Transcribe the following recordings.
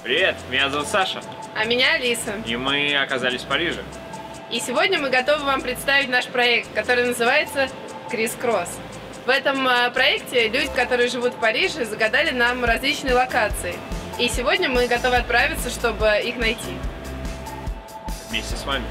Привет, меня зовут Саша. А меня Алиса. И мы оказались в Париже. И сегодня мы готовы вам представить наш проект, который называется Крис-Кросс. В этом проекте люди, которые живут в Париже, загадали нам различные локации. И сегодня мы готовы отправиться, чтобы их найти. Вместе с вами.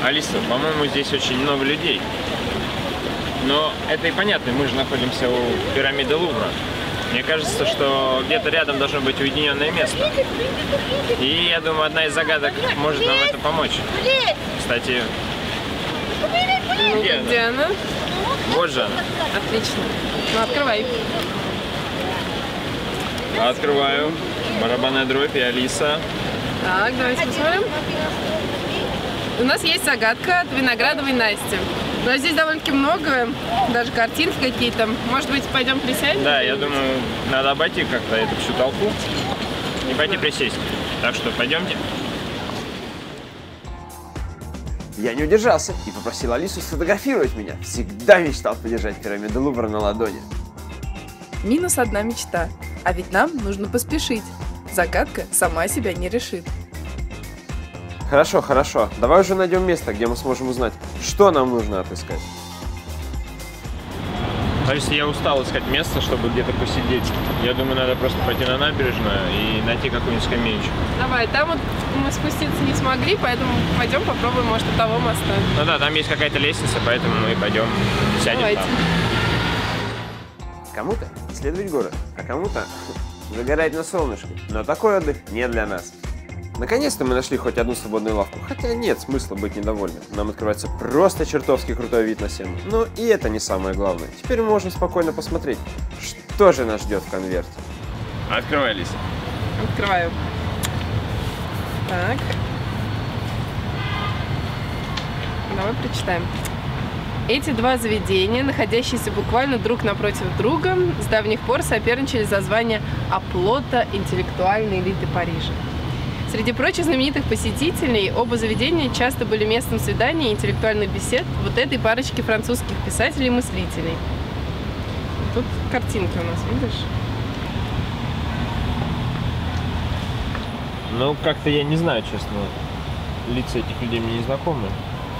Алиса, по-моему, здесь очень много людей. Но это и понятно, мы же находимся у пирамиды Лувра. Мне кажется, что где-то рядом должно быть уединенное место. И я думаю, одна из загадок может нам это помочь. Кстати, Где она? Вот же она. Отлично. Ну, открывай. Открываю. Барабанная дробь и Алиса. Так, давайте посмотрим. У нас есть загадка от Виноградовой Насти. Но здесь довольно-таки много, даже картинки какие-то. Может быть, пойдем присядем? Да, я думаю, надо обойти как-то эту всю толпу и пойти присесть. Так что пойдемте. Я не удержался и попросил Алису сфотографировать меня. Всегда мечтал подержать пирамиду Лувра на ладони. Минус одна мечта. А ведь нам нужно поспешить. Загадка сама себя не решит. Хорошо, хорошо. Давай уже найдем место, где мы сможем узнать, что нам нужно отыскать. Алиса, я устал искать место, чтобы где-то посидеть. Я думаю, надо просто пойти на набережную и найти какую-нибудь скамеечку. Давай, там вот мы спуститься не смогли, поэтому пойдем попробуем, может, у того моста. Ну да, там есть какая-то лестница, поэтому мы пойдем сядем Давайте. там. Кому-то исследовать город, а кому-то загорать на солнышке. Но такой отдых не для нас. Наконец-то мы нашли хоть одну свободную лавку, хотя нет смысла быть недовольным. Нам открывается просто чертовски крутой вид на Сену. Но и это не самое главное. Теперь мы можем спокойно посмотреть, что же нас ждет в конверте. Открывай, Алиса. Открываю. Так. Давай прочитаем. Эти два заведения, находящиеся буквально друг напротив друга, с давних пор соперничали за звание оплота интеллектуальной элиты Парижа. Среди прочих знаменитых посетителей оба заведения часто были местом свиданий и интеллектуальных бесед вот этой парочки французских писателей и мыслителей. Тут картинка у нас, видишь? Ну, как-то я не знаю, честно. Лица этих людей мне не знакомы.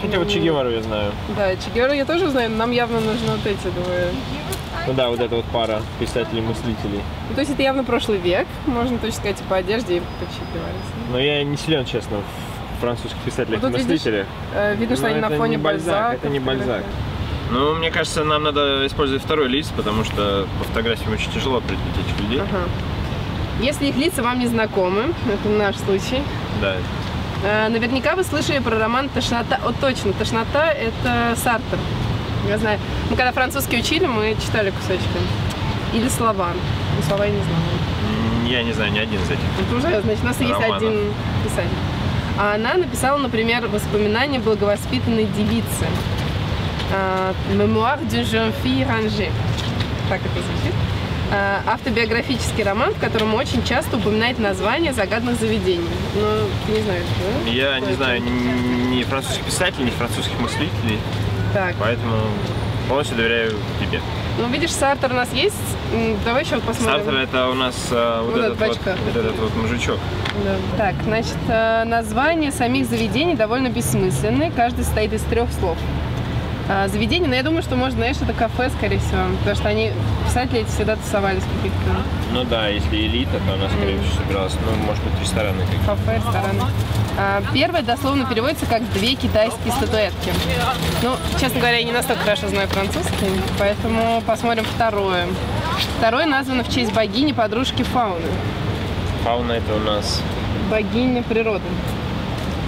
Хотя вот Че Гевару я знаю. Да, Че Гевару я тоже знаю, но нам явно нужны вот эти двое. Ну да, вот эта вот пара писателей-мыслителей. Ну, то есть это явно прошлый век, можно точно сказать, и по одежде, и по Че Геваре. Но я не силен, честно, в французских писателях-мыслителях. Видно, что они на фоне Бальзака. Это не Бальзак. Ну, мне кажется, нам надо использовать второй лист, потому что по фотографиям очень тяжело определить этих людей. Ага. Если их лица вам не знакомы, это наш случай. Да. Наверняка вы слышали про роман «Тошнота». О, точно, «Тошнота» — это Сартр. Я знаю. Мы когда французский учили, мы читали кусочки. Или «Слова». Но слова я не знала. Я не знаю ни один из этих. Это уже, значит, у нас есть один писатель. А она написала, например, воспоминания благовоспитанной девицы. «Mémoire d'une jeune fille rangée». Так это звучит. Автобиографический роман, в котором очень часто упоминает название загадных заведений. Ну, ты не знаешь, да? Я не знаю ни французских писателей, ни французских мыслителей. Так. Поэтому полностью доверяю тебе. Ну, видишь, Сартр у нас есть. Давай еще посмотрим. Сартр — это у нас вот этот вот мужичок. Да. Так, значит, названия самих заведений довольно бессмысленные. Каждый состоит из 3 слов. Заведение, но я думаю, что, может, знаешь, это кафе, скорее всего, потому что они, писатели эти, всегда тусовались в каких-то... Ну да, если элита, то она, скорее всего, собиралась, ну, может быть, рестораны какие-то. Кафе, рестораны. Первое дословно переводится как «две китайские статуэтки». Ну, честно говоря, я не настолько хорошо знаю французский, поэтому посмотрим второе. Второе названо в честь богини, подружки Фауны. Фауна это у нас... Богиня природы.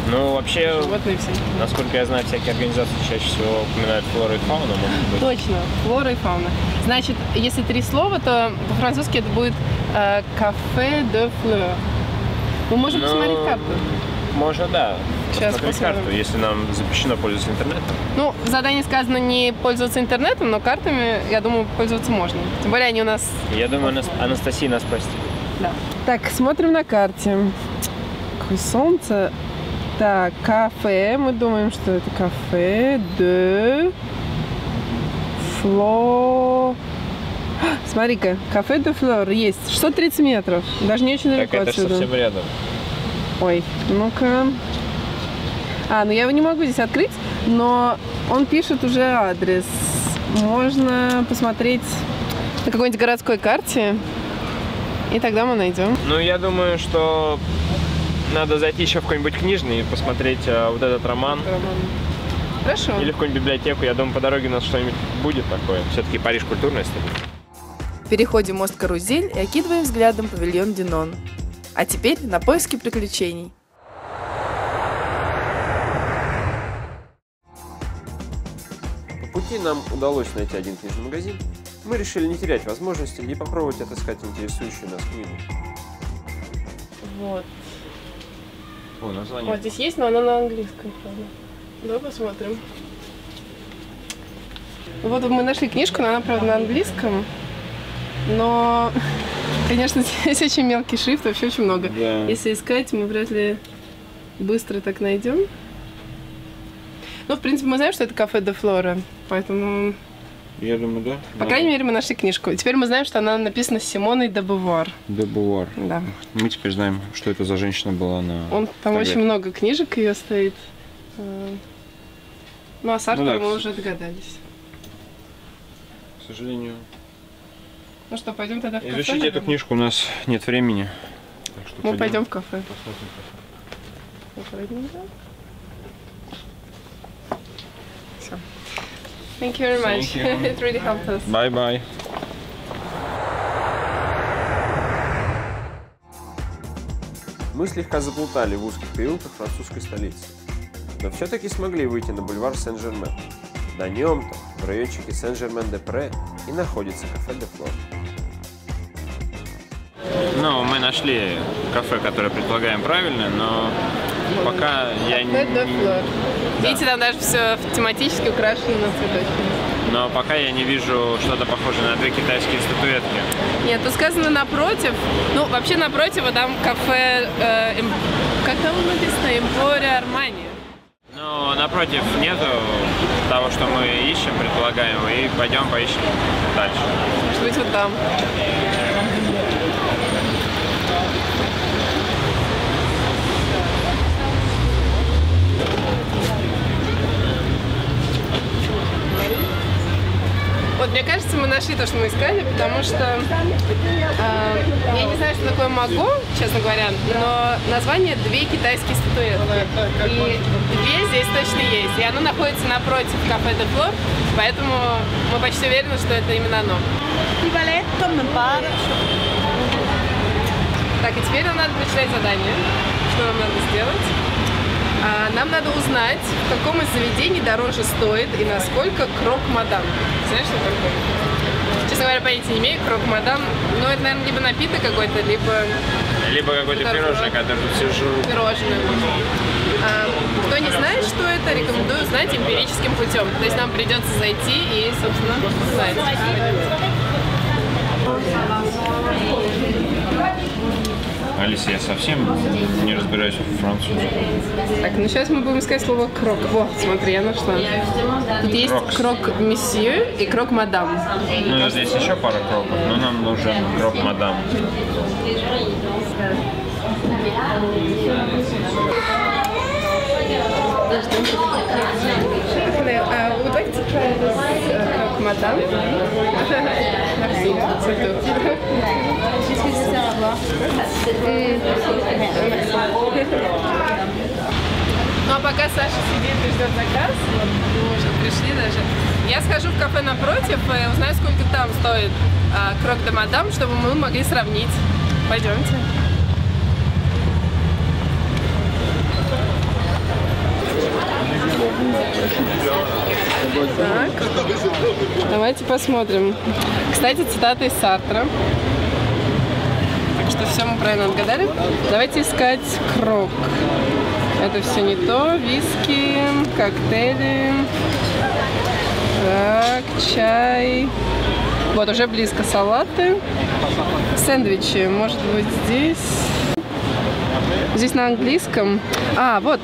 Ну, вообще, Животные все. насколько я знаю, всякие организации чаще всего упоминают флору и фауну, может быть. Точно, флора и фауна. Значит, если 3 слова, то по-французски это будет кафе де флeur. Мы можем посмотреть карту. Можно, да. Сейчас посмотреть посмотрим. карту, если нам запрещено пользоваться интернетом. Ну, в задании сказано не пользоваться интернетом, но картами, я думаю, пользоваться можно. Тем более они у нас... Я думаю, Анастасия нас простит. Да. Так, смотрим на карте. Какое солнце. Так, кафе. Мы думаем, что это кафе де Фло. Смотри-ка, кафе де Флор есть. 630 метров. Даже не очень далеко Так это отсюда. совсем рядом. Ой, ну-ка. Ну я его не могу здесь открыть, но он пишет уже адрес. Можно посмотреть на какой-нибудь городской карте, и тогда мы найдем. Ну, я думаю, что надо зайти еще в какой-нибудь книжный и посмотреть вот этот роман. Хорошо. Или в какую-нибудь библиотеку. Я думаю, по дороге у нас что-нибудь будет такое. Все-таки Париж культурная столица. Переходим мост Карузель и окидываем взглядом павильон Динон. А теперь на поиски приключений. По пути нам удалось найти один книжный магазин. Мы решили не терять возможности и попробовать отыскать интересующую нас книгу. Вот. О, название. Вот здесь есть, но она на английском, правда. Давай посмотрим. Вот мы нашли книжку, но она, правда, на английском. Но, конечно, здесь очень мелкий шрифт, вообще очень много. Да. Если искать, мы вряд ли быстро так найдем. Ну, в принципе, мы знаем, что это кафе де Флора, поэтому... Я думаю, да. По крайней мере, мы нашли книжку. Теперь мы знаем, что она написана Симоной де Бувуар. Де Бувуар. Да. Мы теперь знаем, что это за женщина была на... Там фотографии. очень много книжек ее стоит. Ну, а с Артуром да, мы уже догадались. К сожалению. Ну что, пойдем тогда в кафе? Изучить эту наверное? книжку у нас нет времени. Так что Мы пойдем в кафе. посмотрим кафе. Все. Thank you very much. Thank you. It really helped us. Bye-bye. Мы слегка заплутали в узких переулках французской столицы, но все-таки смогли выйти на бульвар Сен-Жермен. На нем-то, в райончике Сен-Жермен-де-Пре, и находится кафе де Флор. Ну, мы нашли кафе, которое предполагаем правильно, но пока я не... Кафе де Флор. Видите, там даже все тематически украшено цветочками. Но пока я не вижу что-то похожее на 2 китайские статуэтки. Нет, тут сказано напротив. Ну, вообще напротив, а там кафе... как там написано? Эмпорио Армани. Но напротив нету того, что мы ищем, предполагаем, и пойдем поищем дальше. Может быть, вот там. Вот, мне кажется, мы нашли то, что мы искали, потому что я не знаю, что такое маго, честно говоря, но название 2 китайские статуэтки. И 2 здесь точно есть. И оно находится напротив кафе де Флор, поэтому мы почти уверены, что это именно оно. Так, и теперь нам надо прочитать задание. Что нам надо сделать? Нам надо узнать, в каком из заведений дороже стоит и насколько крок-мадам. Знаешь, что такое? Честно говоря, понятия не имею, крок-мадам. Но это, наверное, либо напиток какой-то, Либо какое-то пирожное, которое тут все жрут. пирожное. Кто не знает, что это, рекомендую узнать эмпирическим путем. То есть нам придется зайти и, собственно, узнать. Алиса, я совсем не разбираюсь в французском. Так, ну сейчас мы будем искать слово крок. Вот, смотри, я нашла. Тут есть крок-месье и крок-мадам. Ну, здесь еще пара кроков, но нам нужен крок-мадам. Would like to try this крок-мадам. Merci, Ну а пока Саша сидит и ждет заказ, вот, мы уже пришли даже, я схожу в кафе напротив и узнаю, сколько там стоит крок де мадам, чтобы мы могли сравнить. Пойдемте. Так, давайте посмотрим. Кстати, цитата из Сартра. Так что все мы правильно отгадали. Давайте искать крок. Это все не то. Виски, коктейли. Так, чай. Вот, уже близко салаты. Сэндвичи. Может быть, здесь. Здесь на английском. А, вот.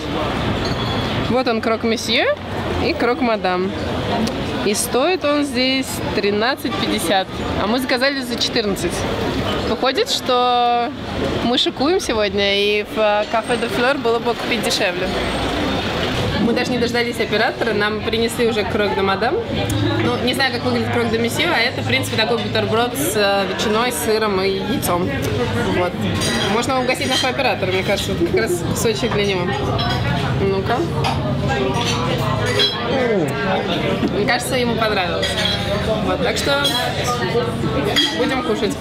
Вот он, крок месье и крок мадам. И стоит он здесь 13,50. А мы заказали за 14. Выходит, что мы шикуем сегодня, и в кафе де Флёр было бы купить дешевле. Мы даже не дождались оператора, нам принесли уже крок де мадам. Ну, не знаю, как выглядит крок де месье, а это, в принципе, такой бутерброд с ветчиной, сыром и яйцом. Вот. Можно угостить нашего оператора, мне кажется, вот как раз кусочек для него. Ну-ка. Мне кажется, ему понравилось. Вот, так что будем кушать.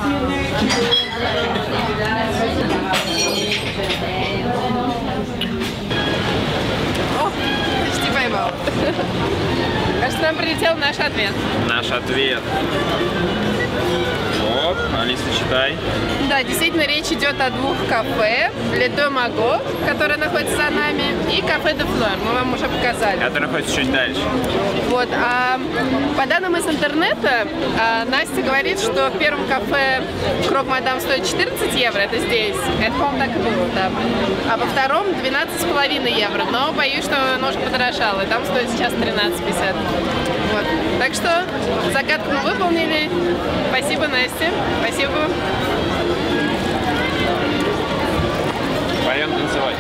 О, почти поймал. Кажется, нам прилетел наш ответ. Наш ответ. Вот, Алиса, читай. Да, действительно, речь идет о двух кафе. Le Deux Magots, которое находится за нами, и кафе де Флёр, мы вам уже показали. Это находится чуть дальше. Вот, по данным из интернета, Настя говорит, что в первом кафе крок мадам стоит 14 евро, это здесь. Это, по-моему, так и было, да. А во втором 12,5 евро, но боюсь, что оно уже подорожало, и там стоит сейчас 13,50. Вот. Так что загадку мы выполнили. Спасибо, Настя. Спасибо. Пойдем танцевать.